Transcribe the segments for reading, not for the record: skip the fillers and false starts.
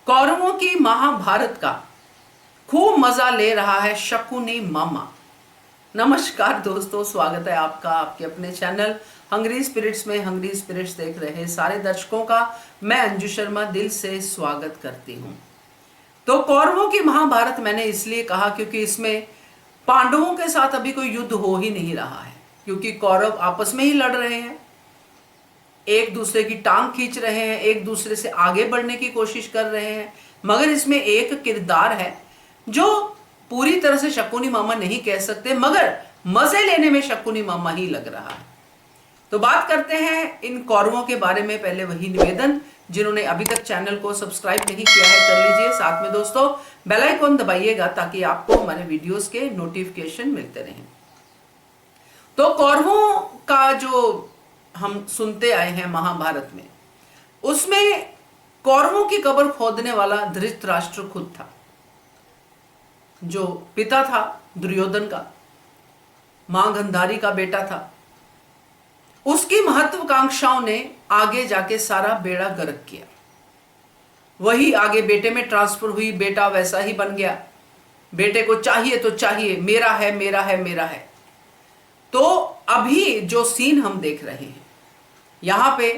कौरवों की महाभारत का खूब मजा ले रहा है शकुनी मामा। नमस्कार दोस्तों, स्वागत है आपका आपके अपने चैनल हंग्री स्पिरिट्स में। हंग्री स्पिरिट्स देख रहे सारे दर्शकों का मैं अंजू शर्मा दिल से स्वागत करती हूँ। तो कौरवों की महाभारत मैंने इसलिए कहा क्योंकि इसमें पांडवों के साथ अभी कोई युद्ध हो ही नहीं रहा है, क्योंकि कौरव आपस में ही लड़ रहे हैं, एक दूसरे की टांग खींच रहे हैं, एक दूसरे से आगे बढ़ने की कोशिश कर रहे हैं। मगर इसमें एक किरदार है जो पूरी तरह से शकुनी मामा नहीं कह सकते, मगर मजे लेने में शकुनी मामा ही लग रहा है। तो बात करते हैं इन कौरवों के बारे में। पहले वही निवेदन, जिन्होंने अभी तक चैनल को सब्सक्राइब नहीं किया है कर लीजिए, साथ में दोस्तों बेल आइकन दबाइएगा ताकि आपको हमारे वीडियोस के नोटिफिकेशन मिलते रहें। तो कौरवों का जो हम सुनते आए हैं महाभारत में, उसमें कौरवों की कब्र खोदने वाला धृतराष्ट्र खुद था, जो पिता था दुर्योधन का, मां गंधारी का बेटा था। उसकी महत्वाकांक्षाओं ने आगे जाके सारा बेड़ा गर्क किया। वही आगे बेटे में ट्रांसफर हुई, बेटा वैसा ही बन गया। बेटे को चाहिए तो चाहिए, मेरा है मेरा है मेरा है। तो अभी जो सीन हम देख रहे हैं यहां पे,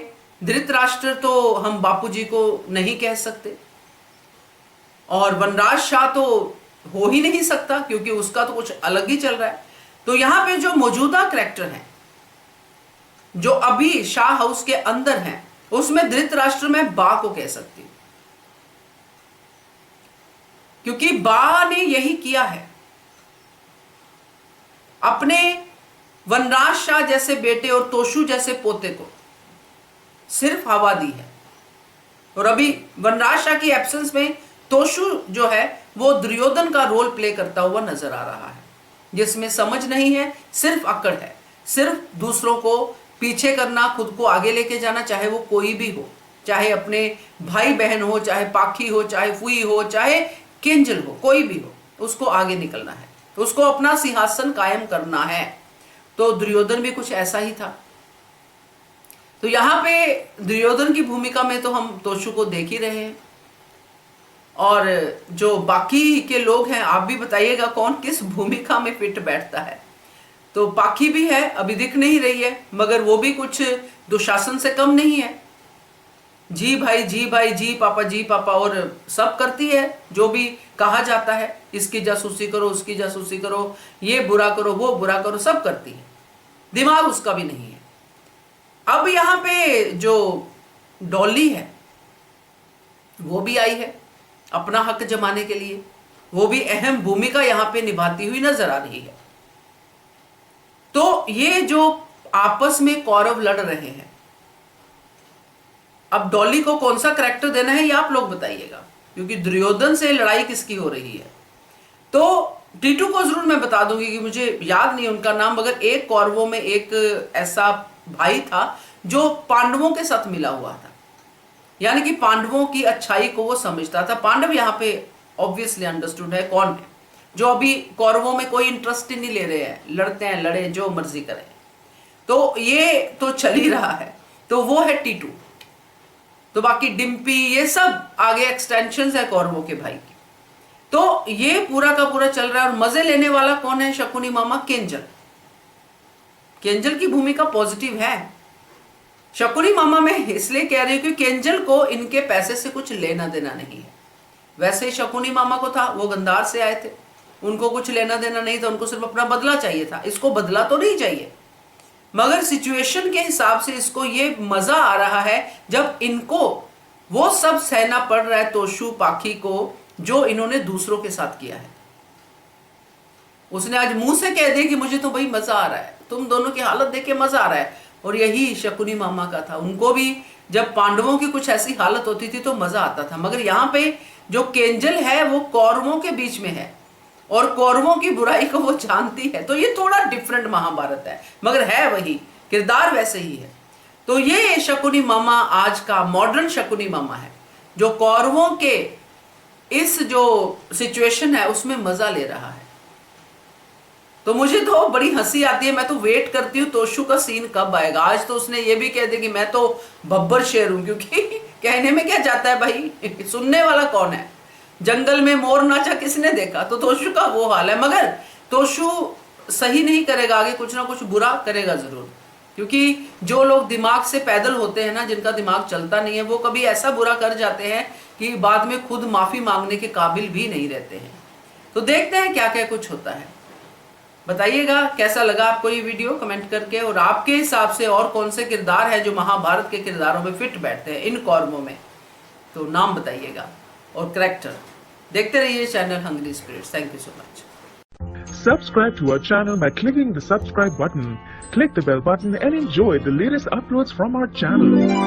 धृतराष्ट्र तो हम बापूजी को नहीं कह सकते, और वनराज शाह तो हो ही नहीं सकता क्योंकि उसका तो कुछ अलग ही चल रहा है। तो यहां पे जो मौजूदा कैरेक्टर हैं, जो अभी शाह हाउस के अंदर हैं, उसमें धृतराष्ट्र में बा को कह सकती हूं, क्योंकि बा ने यही किया है, अपने वनराज शाह जैसे बेटे और तोशु जैसे पोते को सिर्फ हवा दी है। और अभी वनराज शाह की एब्सेंस में तोशु जो है वो दुर्योधन का रोल प्ले करता हुआ नजर आ रहा है, जिसमें समझ नहीं है, सिर्फ अकड़ है, सिर्फ दूसरों को पीछे करना, खुद को आगे लेके जाना, चाहे वो कोई भी हो, चाहे अपने भाई बहन हो, चाहे पाखी हो, चाहे फुई हो, चाहे केंजल हो, कोई भी हो, उसको आगे निकलना है, उसको अपना सिंहासन कायम करना है। तो दुर्योधन भी कुछ ऐसा ही था। तो यहां पे दुर्योधन की भूमिका में तो हम तोशु को देख ही रहे हैं, और जो बाकी के लोग हैं आप भी बताइएगा कौन किस भूमिका में फिट बैठता है। तो पाखी भी है, अभी दिख नहीं रही है, मगर वो भी कुछ दुशासन से कम नहीं है। जी भाई जी भाई, जी पापा और सब करती है जो भी कहा जाता है, इसकी जासूसी करो, उसकी जासूसी करो, ये बुरा करो, वो बुरा करो, सब करती है, दिमाग उसका भी नहीं है। अब यहां पे जो डॉली है वो भी आई है अपना हक जमाने के लिए, वो भी अहम भूमिका यहां पे निभाती हुई नजर आ रही है। तो ये जो आपस में कौरव लड़ रहे हैं, अब डॉली को कौन सा कैरेक्टर देना है ये आप लोग बताइएगा, क्योंकि दुर्योधन से लड़ाई किसकी हो रही है। तो टीटू को जरूर मैं बता दूंगी कि मुझे याद नहीं उनका नाम, मगर एक कौरवों में एक ऐसा भाई था जो पांडवों के साथ मिला हुआ था, यानी कि पांडवों की अच्छाई को वो समझता था। पांडव यहाँ पे ऑब्वियसली अंडरस्टूड है कौन है, जो अभी कौरवों में कोई इंटरेस्ट ही नहीं ले रहे हैं, लड़ते हैं, लड़े, जो मर्जी करें। तो ये तो चल ही रहा है, तो वो है टीटू। तो बाकी डिम्पी ये सब आगे एक्सटेंशंस है कौरवों के भाई की। तो ये पूरा का पूरा चल रहा है, और मजे लेने वाला कौन है? शकुनी मामा, केंजल। केंजल की भूमिका पॉजिटिव है। शकुनी मामा में इसलिए कह रही हूं कि केंजल को इनके पैसे से कुछ लेना देना नहीं है। वैसे शकुनी मामा को था, वो गंधार से आए थे, उनको कुछ लेना देना नहीं था, उनको सिर्फ अपना बदला चाहिए था। इसको बदला तो नहीं चाहिए, मगर सिचुएशन के हिसाब से इसको ये मजा आ रहा है जब इनको वो सब सहना पड़ रहा है, तोशु पाखी को, जो इन्होंने दूसरों के साथ किया है। उसने आज मुंह से कह दिया कि मुझे तो भाई मजा आ रहा है, तुम दोनों की हालत देख के मजा आ रहा है। और यही शकुनी मामा का था, उनको भी जब पांडवों की कुछ ऐसी हालत होती थी तो मजा आता था। मगर यहाँ पे जो केंजल है वो कौरवों के बीच में है और कौरवों की बुराई को वो जानती है। तो ये थोड़ा डिफरेंट महाभारत है, मगर है वही, किरदार वैसे ही है। तो ये शकुनी मामा आज का मॉडर्न शकुनी मामा है, जो कौरवों के इस जो सिचुएशन है उसमें मजा ले रहा है। तो मुझे तो बड़ी हंसी आती है, मैं तो वेट करती हूँ तोशु का सीन कब आएगा। आज तो उसने ये भी कह दिया कि मैं तो बब्बर शेर हूं, क्योंकि कहने में क्या जाता है भाई, सुनने वाला कौन है। जंगल में मोर नाचा किसने देखा, तो तोशु का वो हाल है। मगर तोशु सही नहीं करेगा, आगे कुछ ना कुछ बुरा करेगा जरूर, क्योंकि जो लोग दिमाग से पैदल होते हैं ना, जिनका दिमाग चलता नहीं है, वो कभी ऐसा बुरा कर जाते हैं कि बाद में खुद माफी मांगने के काबिल भी नहीं रहते हैं। तो देखते हैं क्या क्या कुछ होता है। बताइएगा कैसा लगा आपको ये वीडियो कमेंट करके, और आपके हिसाब से और कौन से किरदार हैं जो महाभारत के किरदारों में फिट बैठते हैं इन कौरवों में, तो नाम बताइएगा और कैरेक्टर। देखते रहिए channel hungry spirits. Thank you so much. Subscribe to our channel by clicking the subscribe button. Click the bell button and enjoy the latest uploads from our channel.